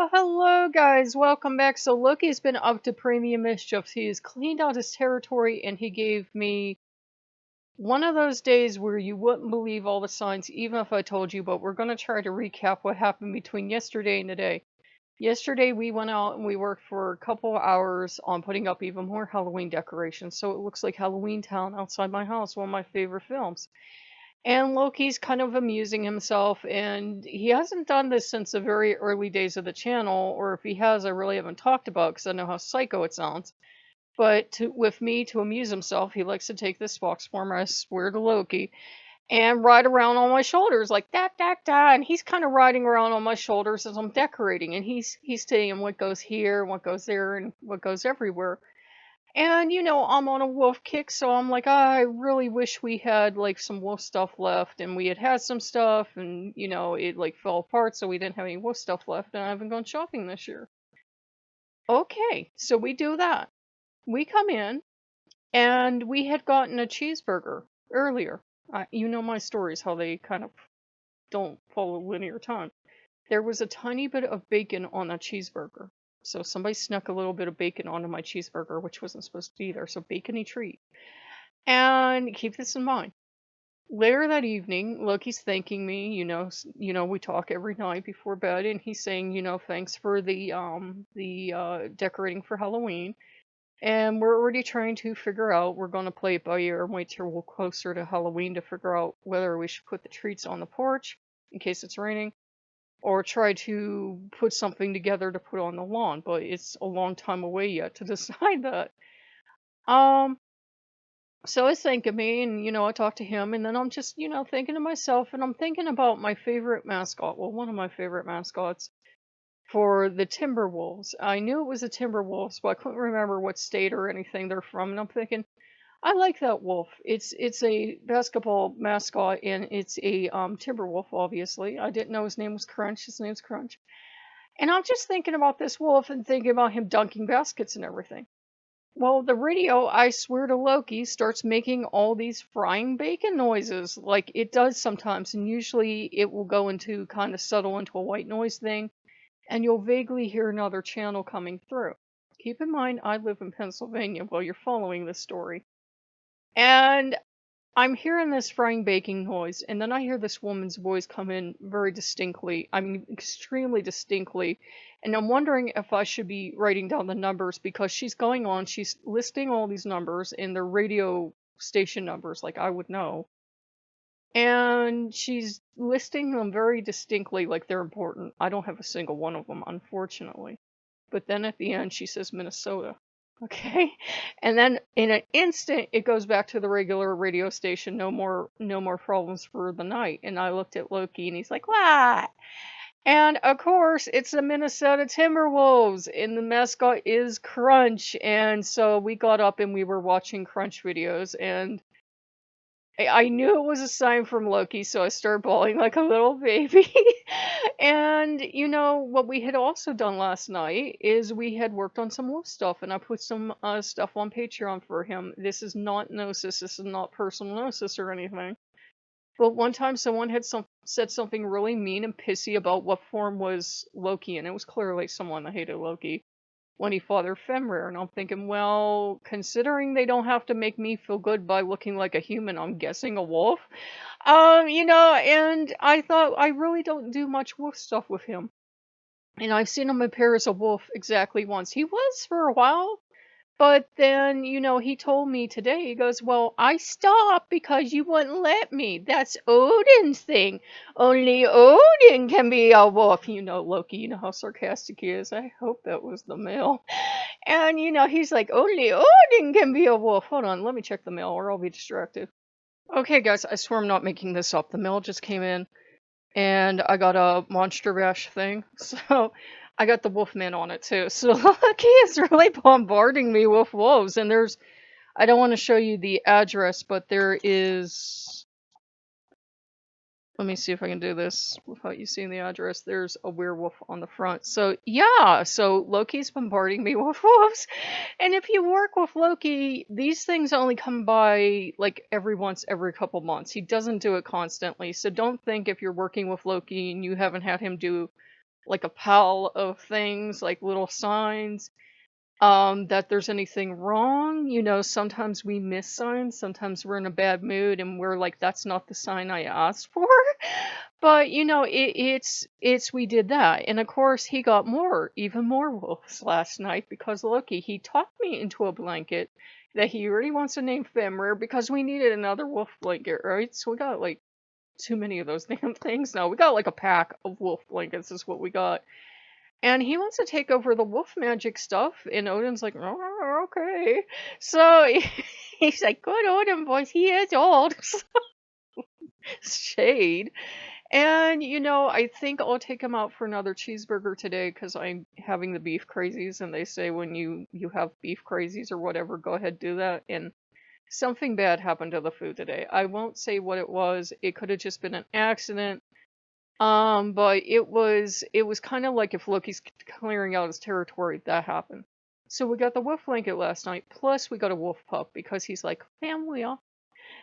Well, hello guys, welcome back. So Loki's been up to premium mischief. He's cleaned out his territory and he gave me one of those days where you wouldn't believe all the signs even if I told you, but we're going to try to recap what happened between yesterday and today. Yesterday we went out and we worked for a couple of hours on putting up even more Halloween decorations. So it looks like Halloween Town outside my house, one of my favorite films. And Loki's kind of amusing himself, and he hasn't done this since the very early days of the channel, or if he has, I really haven't talked about because I know how psycho it sounds. But with me, to amuse himself, he likes to take this fox form, I swear to Loki, and ride around on my shoulders like that, that, that. And he's kind of riding around on my shoulders as I'm decorating, and he's saying what goes here, what goes there, and what goes everywhere. And I'm on a wolf kick, so I'm like, I really wish we had like some wolf stuff left, and we had some stuff, and it like fell apart, so we didn't have any wolf stuff left, and I haven't gone shopping this year. Okay, so we do that. We come in, and we had gotten a cheeseburger earlier. You know my stories, how they kind of don't follow linear time. There was a tiny bit of bacon on that cheeseburger. So somebody snuck a little bit of bacon onto my cheeseburger, which wasn't supposed to be there. So bacony treat. And keep this in mind. Later that evening, Loki's thanking me. We talk every night before bed, and he's saying, thanks for the decorating for Halloween. And we're already trying to figure out. We're going to play it by ear and wait till we're closer to Halloween to figure out whether we should put the treats on the porch in case it's raining, or try to put something together to put on the lawn. But it's a long time away yet to decide that. Um, So I think of me, and I talk to him, and then I'm just, thinking to myself, and I'm thinking about my favorite mascot. Well, one of my favorite mascots for the Timberwolves. I knew it was the Timberwolves, but I couldn't remember what state or anything they're from. And I'm thinking, I like that wolf. It's a basketball mascot, and it's a Timberwolf. Obviously, I didn't know his name was Crunch. His name's Crunch, and I'm just thinking about this wolf and thinking about him dunking baskets and everything. Well, the radio, I swear to Loki, starts making all these frying bacon noises like it does sometimes, and usually it will go into kind of settle into a white noise thing, and you'll vaguely hear another channel coming through. Keep in mind, I live in Pennsylvania while you're following this story. And I'm hearing this frying baking noise, and then I hear this woman's voice come in very distinctly. I mean, extremely distinctly. And I'm wondering if I should be writing down the numbers because she's listing all these numbers in the radio station numbers, like I would know. And she's listing them very distinctly, like they're important. I don't have a single one of them, unfortunately. But then at the end, she says Minnesota. Okay. And then in an instant, it goes back to the regular radio station. No more problems for the night. And I looked at Loki, and he's like, "What?" And of course, it's the Minnesota Timberwolves, and the mascot is Crunch. And so we got up and we were watching Crunch videos, and I knew it was a sign from Loki, so I started bawling like a little baby. And what we had also done last night is we had worked on some wolf stuff, and I put some stuff on Patreon for him. This is not Gnosis, this is not personal Gnosis or anything. But one time someone had said something really mean and pissy about what form was Loki, and it was clearly someone that hated Loki when he fought their Fenrir. And I'm thinking, well, considering they don't have to make me feel good by looking like a human, I'm guessing a wolf. And I thought I really don't do much wolf stuff with him. And I've seen him appear as a wolf exactly once. He was for a while, but then, he told me today, he goes, "Well, I stopped because you wouldn't let me. That's Odin's thing. Only Odin can be a wolf." Loki, you know how sarcastic he is. I hope that was the mail. And, he's like, "Only Odin can be a wolf." Hold on, let me check the mail or I'll be distracted. Okay, guys, I swear I'm not making this up. The mail just came in, and I got a Monster Bash thing. So I got the Wolfman on it too. So Loki is really bombarding me with wolves. And I don't want to show you the address, but there is, let me see if I can do this without you seeing the address. There's a werewolf on the front. So yeah, so Loki's bombarding me with wolves. And if you work with Loki, these things only come by like every couple months. He doesn't do it constantly. So don't think if you're working with Loki and you haven't had him do like a pile of things, like little signs, that there's anything wrong. You know, sometimes we miss signs, sometimes we're in a bad mood and we're like, that's not the sign I asked for. But you know, it's we did that. And of course he got even more wolves last night because Loki, he talked me into a blanket that he already wants to name Fenrir because we needed another wolf blanket, right? So we got like too many of those damn things now. We got like a pack of wolf blankets is what we got. And he wants to take over the wolf magic stuff, and Odin's like, oh, okay. So he's like, good Odin voice, he is old. Shade. And, you know, I think I'll take him out for another cheeseburger today because I'm having the beef crazies, and they say when you have beef crazies or whatever, go ahead, do that. And something bad happened to the food today. I won't say what it was. It could have just been an accident. But it was kind of like if Loki's clearing out his territory, that happened. So we got the wolf blanket last night, plus we got a wolf pup because he's like family.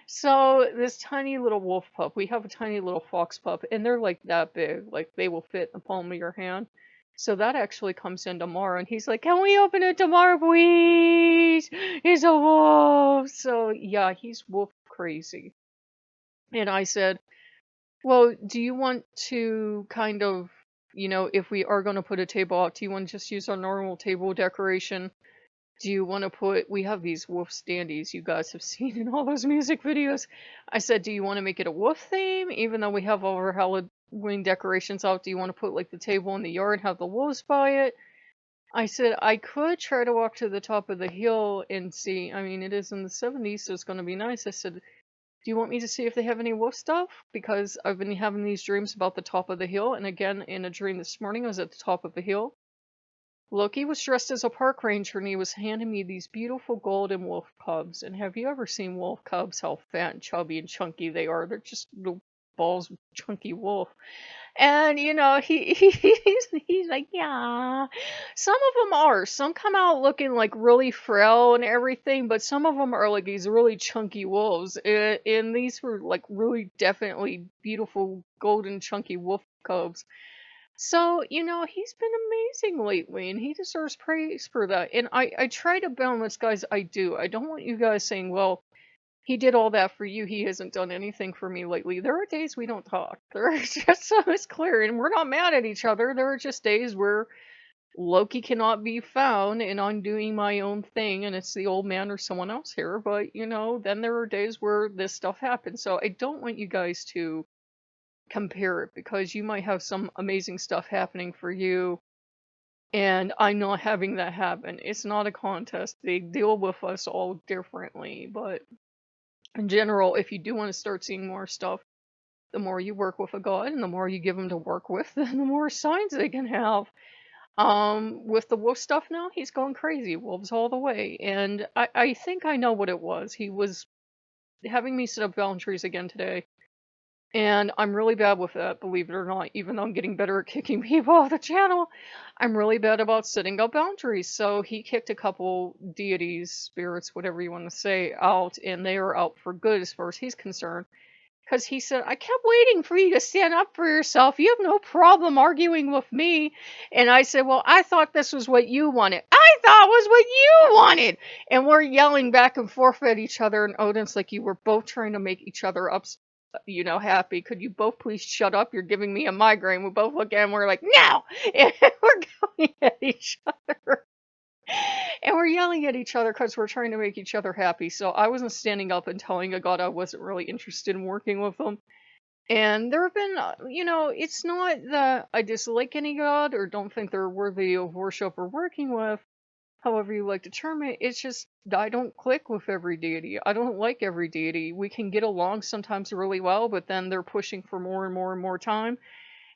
So this tiny little wolf pup, we have a tiny little fox pup, and they're like that big, like they will fit in the palm of your hand. So that actually comes in tomorrow, and he's like, "Can we open it tomorrow, please? He's a wolf." So yeah, he's wolf crazy. And I said, well, do you want to kind of, you know, if we are going to put a table out, do you want to just use our normal table decoration? Do you want to we have these wolf standees you guys have seen in all those music videos. I said, do you want to make it a wolf theme? Even though we have all our Halloween decorations out, do you want to put like the table in the yard, have the wolves by it? I said, I could try to walk to the top of the hill and see. I mean, it is in the 70s, so it's going to be nice. I said, do you want me to see if they have any wolf stuff? Because I've been having these dreams about the top of the hill, and again, in a dream this morning, I was at the top of the hill. Loki was dressed as a park ranger, and he was handing me these beautiful golden wolf cubs. And have you ever seen wolf cubs, how fat and chubby and chunky they are? They're just little balls of chunky wolf. And you know, he's like, yeah. Some of them are. Some come out looking like really frail and everything, but some of them are like these really chunky wolves. And these were like really definitely beautiful golden chunky wolf cubs. So, you know, he's been amazing lately, and he deserves praise for that. And I try to balance, guys. I do. I don't want you guys saying, well, he did all that for you. He hasn't done anything for me lately. There are days we don't talk. There are just so it's clear, and we're not mad at each other. There are just days where Loki cannot be found, and I'm doing my own thing, and it's the old man or someone else here. But you know, then there are days where this stuff happens. So I don't want you guys to compare it because you might have some amazing stuff happening for you, and I'm not having that happen. It's not a contest. They deal with us all differently, but in general, if you do want to start seeing more stuff, the more you work with a god and the more you give them to work with, then the more signs they can have. With the wolf stuff now, he's going crazy. Wolves all the way. And I think I know what it was. He was having me set up boundaries again today. And I'm really bad with that, believe it or not. Even though I'm getting better at kicking people off the channel, I'm really bad about setting up boundaries. So he kicked a couple deities, spirits, whatever you want to say, out, and they are out for good as far as he's concerned. Because he said, I kept waiting for you to stand up for yourself. You have no problem arguing with me. And I said, well, I thought this was what you wanted. I thought was what you wanted. And we're yelling back and forth at each other. And Odin's like, you were both trying to make each other up, you know, happy. Could you both please shut up? You're giving me a migraine. We both look at him. We're like, no. And we're going at each other. And we're yelling at each other because we're trying to make each other happy. So I wasn't standing up and telling a god I wasn't really interested in working with them. And there have been, you know, it's not that I dislike any god or don't think they're worthy of worship or working with, however you like to term it. It's just I don't click with every deity. I don't like every deity. We can get along sometimes really well, but then they're pushing for more and more and more time.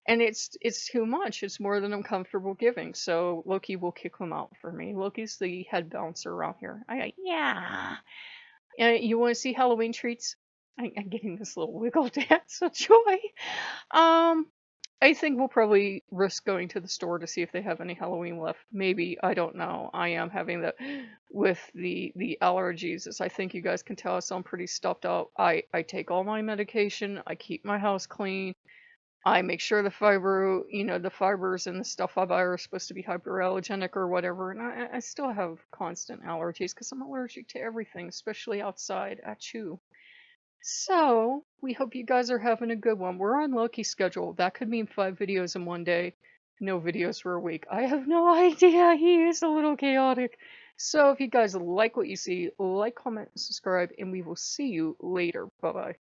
And it's too much. It's more than I'm comfortable giving. So Loki will kick them out for me. Loki's the head bouncer around here. Yeah. You want to see Halloween treats? I'm getting this little wiggle dance of joy. Um, I think we'll probably risk going to the store to see if they have any Halloween left. Maybe, I don't know. I am having that with the allergies, as I think you guys can tell. So I'm pretty stuffed up. I take all my medication. I keep my house clean. I make sure the fiber, the fibers and the stuff I buy are supposed to be hyperallergenic or whatever, and I still have constant allergies because I'm allergic to everything, especially outside. Achoo. So, we hope you guys are having a good one. We're on Loki's schedule. That could mean 5 videos in one day, no videos for a week. I have no idea. He is a little chaotic. So, if you guys like what you see, like, comment, and subscribe, and we will see you later. Bye bye.